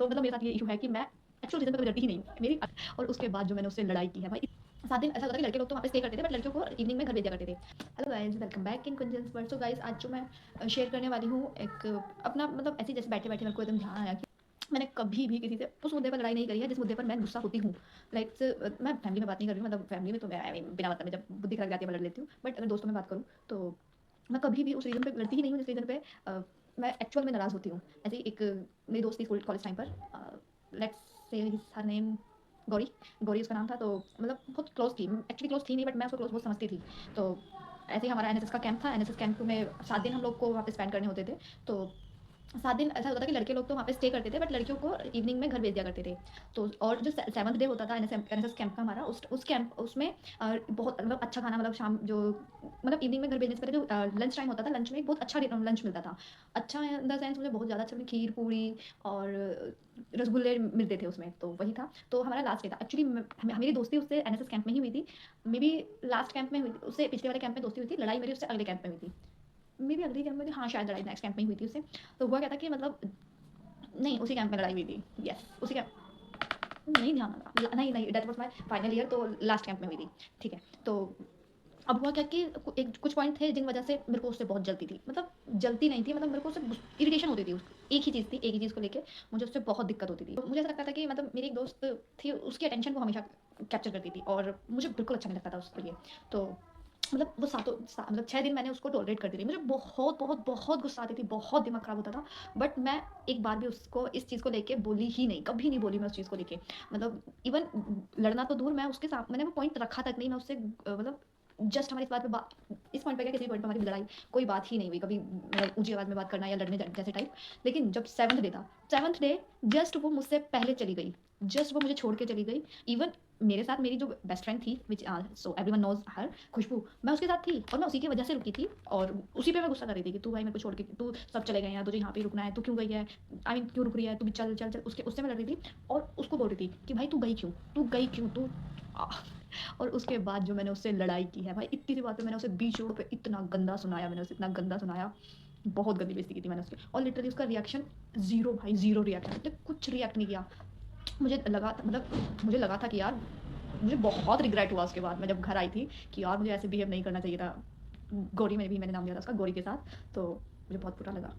तो मतलब मेरे साथ ये इशू है कि मैं एक्चुअल रीज़न पे कभी लड़ती ही नहीं हूँ। मेरी और उसके बाद जो मैंने उससे लड़ाई की है भाई, 7 दिन ऐसा होता था कि लड़के लोग तो वहाँ पे स्टे करते थे बट लड़कियों को इवनिंग में घर भेज दिया करते थे। Hello guys, welcome back in Kunjan's world. So guys, आज जो मैं शेयर करने वाली हूँ एक अपना मतलब ऐसे ही जैसे बैठे-बैठे मेरे को एकदम ध्यान आया कि मैंने कभी भी किसी से उस मुद्दे पर लड़ाई नहीं करी है जिस मुद्दे पर मैं गुस्सा होती हूँ। मैं फैमिली में बात नहीं कर रही हूँ, मतलब फैमिली में तो मैं बिना मतलब में जब बुद्धि खराब जाती है मैं लड़ लेती हूँ। बट अगर दोस्तों में बात करूँ तो मैं कभी भी उस रीज़न पे लड़ती ही नहीं हूँ जिस रीज़न पे मैं एक्चुअल में नाराज़ होती हूँ। ऐसे ही एक मेरी दोस्त थी स्कूल कॉलेज टाइम पर, let's say her name Gauri. Gauri उसका नाम था, तो मतलब बहुत क्लोज़ थी। एक्चुअली क्लोज़ थी नहीं बट मैं उसको क्लोज़ बहुत समझती थी। तो ऐसे ही हमारा एनएसएस का कैंप था। एनएसएस कैंप में 7 दिन हम लोग को वहाँ पे स्पेंड करने होते थे। तो 7 दिन ऐसा होता था कि लड़के लोग तो वहाँ पे स्टे करते थे बट लड़कियों को इवनिंग में घर भेज दिया करते थे। तो और जो 7th डे होता था एनएसएस कैंप का हमारा, उस कैंप उसमें बहुत मतलब अच्छा खाना, मतलब शाम जो मतलब इवनिंग में घर भेजने से पहले जो लंच टाइम होता था, लंच में एक बहुत अच्छा लंच मिलता था। अच्छा इन द सेंस मुझे बहुत ज़्यादा अच्छा खीर, पूड़ी और रसगुल्ले मिलते थे उसमें, तो वही था। तो हमारा लास्ट डे था। एक्चुअली मेरी दोस्ती उससे एनएसएस कैंप में ही हुई थी। मेबी लास्ट कैंप में हुई थी, उससे पिछले वाले कैंप में दोस्ती हुई थी, लड़ाई मेरी उससे अगले कैंप में हुई थी। मेबी अगले कैंप में थी, हाँ शायद लड़ाई नेक्स्ट कैंप में ही हुई थी उससे। तो हुआ क्या था कि मतलब नहीं, उसी कैंप में लड़ाई हुई थी। यस, उसी कैंप नहीं ध्यान आ रहा। नहीं, नहीं, that was my final year, तो लास्ट कैंप में हुई थी। ठीक है, तो अब हुआ क्या कि एक कुछ पॉइंट थे जिन वजह से मेरे को उससे बहुत जलती थी। मतलब जलती नहीं थी, मतलब मेरे को उससे इरिटेशन होती थी। एक ही चीज़ थी, एक ही चीज़ को लेके मुझे उससे बहुत दिक्कत होती थी। तो मुझे ऐसा लगता था कि मतलब मेरी एक दोस्त थी, उसकी अटेंशन वो हमेशा कैप्चर करती थी और मुझे बिल्कुल अच्छा नहीं लगता था उसके लिए। तो मतलब वो मतलब 6 दिन मैंने उसको टॉलरेट करती रही। मुझे बहुत बहुत बहुत गुस्सा आती थी, बहुत दिमाग खराब होता था। बट मैं एक बार भी उसको इस चीज़ को लेके बोली ही नहीं, कभी नहीं बोली मैं उस चीज़ को लेके। मतलब इवन लड़ना तो दूर, मैं उसके साथ मैंने वो पॉइंट रखा तक नहीं। मैं उससे मतलब जस्ट हमारी इस पॉइंट पे क्या, किसी पॉइंट पे हमारी लड़ाई कोई बात ही नहीं हुई कभी, मतलब ऊँची आवाज़ में बात करना या लड़ने जैसे टाइप। लेकिन जब 7th डे था, 7th डे जस्ट वो मुझसे पहले चली गई, जस्ट वो मुझे छोड़ के चली गई। इवन मेरे साथ मेरी जो बेस्ट फ्रेंड थी, व्हिच सो एवरीवन नोज़ हर, खुशबू, मैं उसके साथ थी और मैं उसी की वजह से रुकी थी और उसी पे मैं गुस्सा कर रही थी कि तू भाई मेरे को छोड़ के, तू सब चले गए हैं, तुझे यहाँ पे ही रुकना है, तू क्यों गई है? आई मीन क्यों रुक रही है? तू भी चल, चल, चल। उससे मैं लड़ रही थी और उसको बोल रही थी कि भाई तू गई क्यों? तू गई क्यों? तू और उसके बाद जो मैंने उससे लड़ाई की है भाई, इतनी सी बात पे मैंने उसे बीच रोड पे इतना गंदा सुनाया, मैंने उसे इतना गंदा सुनाया, बहुत गंदी बेइज्जती की थी मैंने उसकी। और लिटरली उसका रिएक्शन ज़ीरो भाई, ज़ीरो रिएक्शन, उसने कुछ रिएक्ट नहीं किया। मुझे लगा था कि यार, मुझे बहुत रिग्रेट हुआ उसके बाद मैं जब घर आई थी कि यार मुझे ऐसे बिहेव नहीं करना चाहिए था। गौरी में भी मैंने नाम लिया था उसका, गौरी के साथ, तो मुझे बहुत बुरा लगा।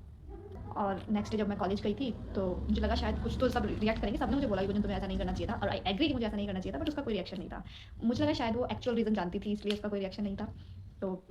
और नेक्स्ट डे जब मैं कॉलेज गई थी तो मुझे लगा शायद कुछ तो सब रिएक्ट करेंगे, सबने मुझे बोला कि तुम्हें ऐसा नहीं करना चाहिए था, और आई एग्री कि मुझे ऐसा नहीं करना चाहिए था, बट उसका कोई रिएक्शन नहीं था। मुझे लगा शायद वो एक्चुअल रीज़न जानती थी इसलिए उसका कोई रिएक्शन नहीं था। तो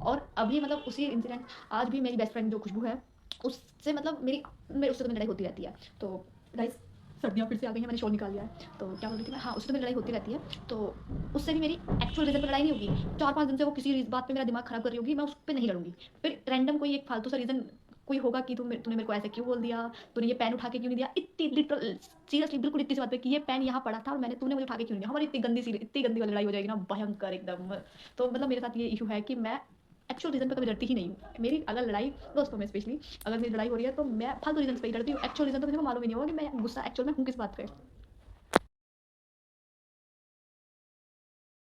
और अभी मतलब उसी इंसिडेंट, आज भी मेरी बेस्ट फ्रेंड जो खुशबू है, उससे मतलब मेरी उससे तो मेरी लड़ाई होती रहती है। तो गाइस, सर्दियाँ फिर से आ गई हैं, मैंने शॉल निकाल लिया है। तो क्या बोल रही थी मैं, हाँ, उससे तो मेरी लड़ाई होती रहती है। तो उससे भी मेरी एक्चुअल रीज़न पे लड़ाई नहीं होगी। 4-5 दिन से वो किसी बात पे मेरा दिमाग खराब कर रही होगी, मैं उस पे नहीं लड़ूँगी। फिर रैंडम कोई एक फालतू सा रीज़न कोई होगा कि तूने मेरे को ऐसे क्यों बोल दिया? तूने ये पेन उठा के क्यों नहीं दिया? इतनी लिटरल सीरियसली बिल्कुल इतनी सी बात पे कि ये पेन यहाँ पड़ा था और तूने मुझे उठा के क्यों नहीं दिया? हमारी इतनी गंदी वाली लड़ाई हो जाएगी ना, भयंकर एकदम। तो मतलब मेरे साथ ये इश्यू है कि मैं एक्चुअल रीज़न पे कभी लड़ती ही नहीं हूँ। मेरी अगर लड़ाई दोस्तों में स्पेशली अगर मेरी लड़ाई हो रही है तो मैं फालतू रीज़न्स पे ही लड़ती हूँ। एक्चुअल रीज़न तो मेरे को मालूम ही नहीं होगा कि मैं गुस्सा एक्चुअल में हूँ किस बात पे।